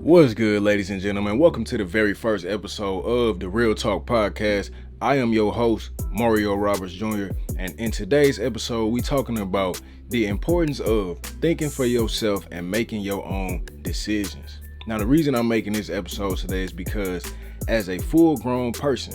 What's good, ladies and gentlemen? Welcome to the very first episode of the Real Talk Podcast. I am your host, Mario Roberts Jr., and in today's episode, we talking about the importance of thinking for yourself and making your own decisions. Now, the reason I'm making this episode today is because as a full-grown person,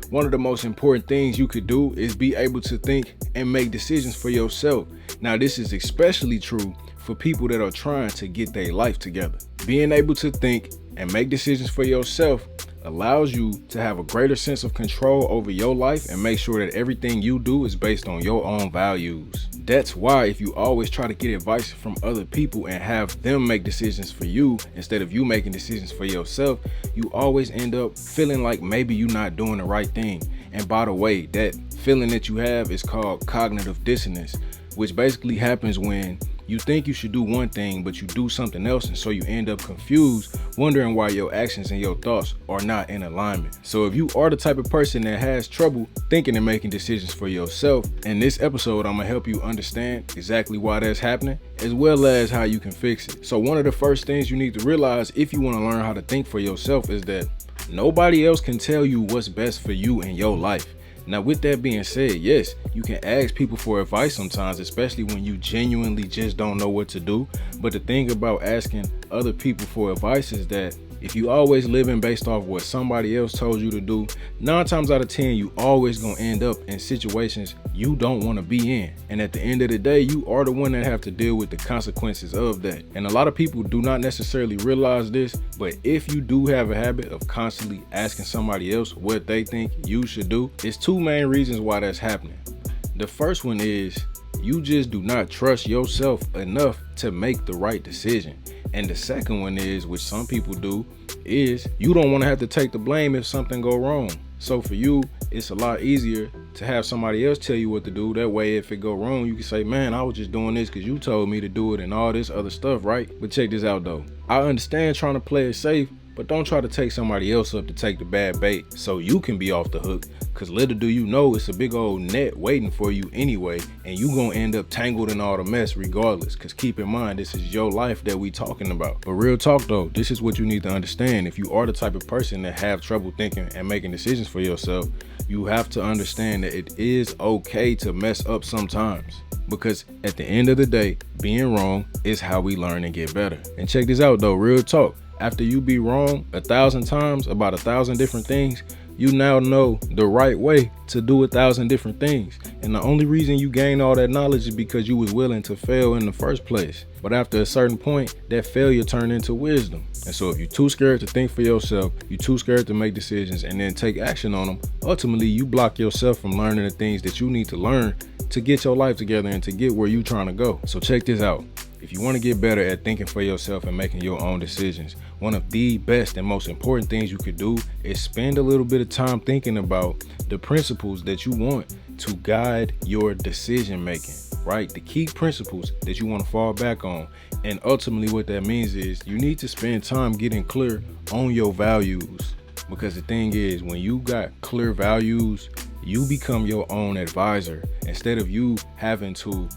one of the most important things you could do is be able to think and make decisions for yourself. Now, this is especially true for people that are trying to get their life together. Being able to think and make decisions for yourself allows you to have a greater sense of control over your life and make sure that everything you do is based on your own values. That's why if you always try to get advice from other people and have them make decisions for you instead of you making decisions for yourself, you always end up feeling like maybe you're not doing the right thing. And by the way, that feeling that you have is called cognitive dissonance, which basically happens when you think you should do one thing, but you do something else, and so you end up confused, wondering why your actions and your thoughts are not in alignment. So if you are the type of person that has trouble thinking and making decisions for yourself, in this episode, I'm gonna help you understand exactly why that's happening, as well as how you can fix it. So one of the first things you need to realize if you wanna learn how to think for yourself is that nobody else can tell you what's best for you in your life. Now, with that being said, yes, you can ask people for advice sometimes, especially when you genuinely just don't know what to do. But the thing about asking other people for advice is that if you always living based off what somebody else told you to do, 9 times out of 10, you always gonna end up in situations you don't want to be in. And at the end of the day, you are the one that have to deal with the consequences of that. And a lot of people do not necessarily realize this, but if you do have a habit of constantly asking somebody else what they think you should do, it's 2 main reasons why that's happening. The first one is you just do not trust yourself enough to make the right decision. And the second one is, which some people do, is you don't want to have to take the blame if something go wrong. So for you, it's a lot easier to have somebody else tell you what to do. That way, if it go wrong, you can say, man, I was just doing this because you told me to do it and all this other stuff, right? But check this out, though. I understand trying to play it safe, but don't try to take somebody else up to take the bad bait so you can be off the hook. Cause little do you know, it's a big old net waiting for you anyway, and you gonna end up tangled in all the mess regardless. Cause keep in mind, this is your life that we talking about. But real talk though, this is what you need to understand. If you are the type of person that have trouble thinking and making decisions for yourself, you have to understand that it is okay to mess up sometimes. Because at the end of the day, being wrong is how we learn and get better. And check this out though, real talk. After you be wrong 1,000 times about 1,000 different things, you now know the right way to do 1,000 different things. And the only reason you gain all that knowledge is because you was willing to fail in the first place. But after a certain point, that failure turned into wisdom. And so if you're too scared to think for yourself, you're too scared to make decisions and then take action on them, ultimately you block yourself from learning the things that you need to learn to get your life together and to get where you're trying to go. So check this out. If you want to get better at thinking for yourself and making your own decisions, one of the best and most important things you could do is spend a little bit of time thinking about the principles that you want to guide your decision making, right? The key principles that you want to fall back on. And ultimately what that means is you need to spend time getting clear on your values. Because the thing is, when you got clear values, you become your own advisor instead of you having to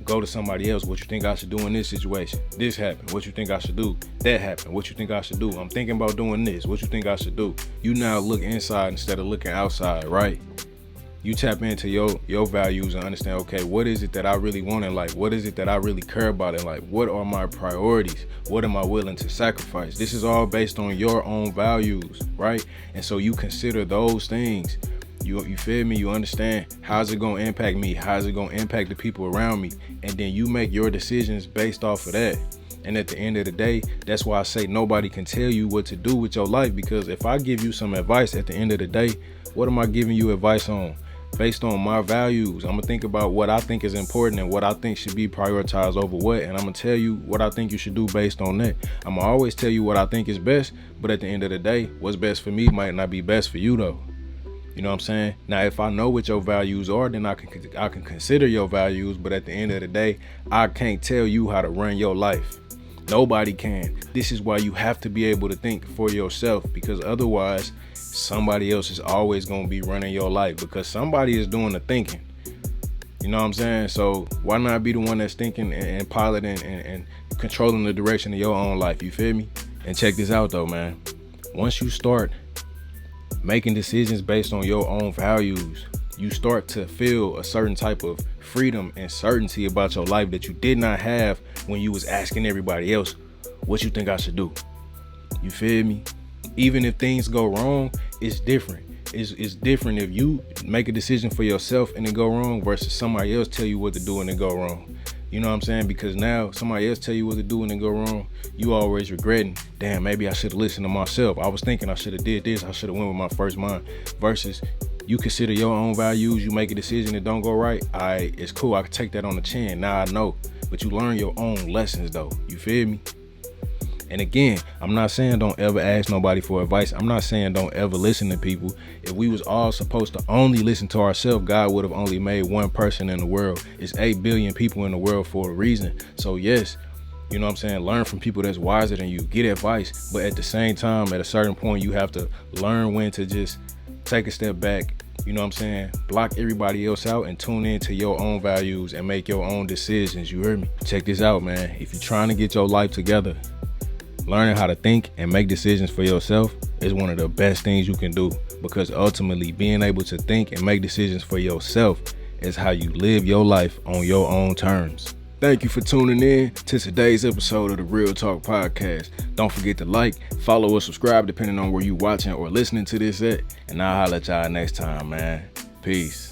go to somebody else. What you think I should do in this situation? This happened. What you think I should do? That happened. What you think I should do? I'm thinking about doing this. What you think I should do? You now look inside instead of looking outside, right? You tap into your values and understand, okay, what is it that I really want in life? What is it that I really care about in life? What are my priorities? What am I willing to sacrifice? This is all based on your own values, right? And so you consider those things. You feel me? You understand how's it gonna impact me? How's it gonna impact the people around me? And then you make your decisions based off of that. And at the end of the day, that's why I say nobody can tell you what to do with your life, because if I give you some advice at the end of the day, what am I giving you advice on? Based on my values. I'm gonna think about what I think is important and what I think should be prioritized over what, and I'm gonna tell you what I think you should do based on that. I'm gonna always tell you what I think is best, but at the end of the day, what's best for me might not be best for you though. You know what I'm saying? Now, if I know what your values are, then I can consider your values. But at the end of the day, I can't tell you how to run your life. Nobody can. This is why you have to be able to think for yourself, because otherwise, somebody else is always going to be running your life, because somebody is doing the thinking. You know what I'm saying? So why not be the one that's thinking and piloting and controlling the direction of your own life? You feel me? And check this out though, man. Once you start making decisions based on your own values, you start to feel a certain type of freedom and certainty about your life that you did not have when you was asking everybody else what you think I should do. You feel me? Even if things go wrong, it's different. It's different if you make a decision for yourself and it go wrong versus somebody else tell you what to do and it go wrong. You know what I'm saying? Because now somebody else tell you what to do and it go wrong, you always regretting, damn, maybe I should have listened to myself. I was thinking I should have did this. I should have went with my first mind. Versus you consider your own values, you make a decision that don't go right. It's cool. I can take that on the chin. Now I know. But you learn your own lessons though. You feel me? And again, I'm not saying don't ever ask nobody for advice. I'm not saying don't ever listen to people. If we was all supposed to only listen to ourselves, God would have only made one person in the world. It's 8 billion people in the world for a reason. So yes, you know what I'm saying? Learn from people that's wiser than you. Get advice. But at the same time, at a certain point, you have to learn when to just take a step back. You know what I'm saying? Block everybody else out and tune into your own values and make your own decisions. You heard me? Check this out, man. If you're trying to get your life together, learning how to think and make decisions for yourself is one of the best things you can do, because ultimately being able to think and make decisions for yourself is how you live your life on your own terms. Thank you for tuning in to today's episode of the Real Talk Podcast. Don't forget to like, follow, or subscribe depending on where you watching or listening to this at. And I'll holler at y'all next time, man. Peace.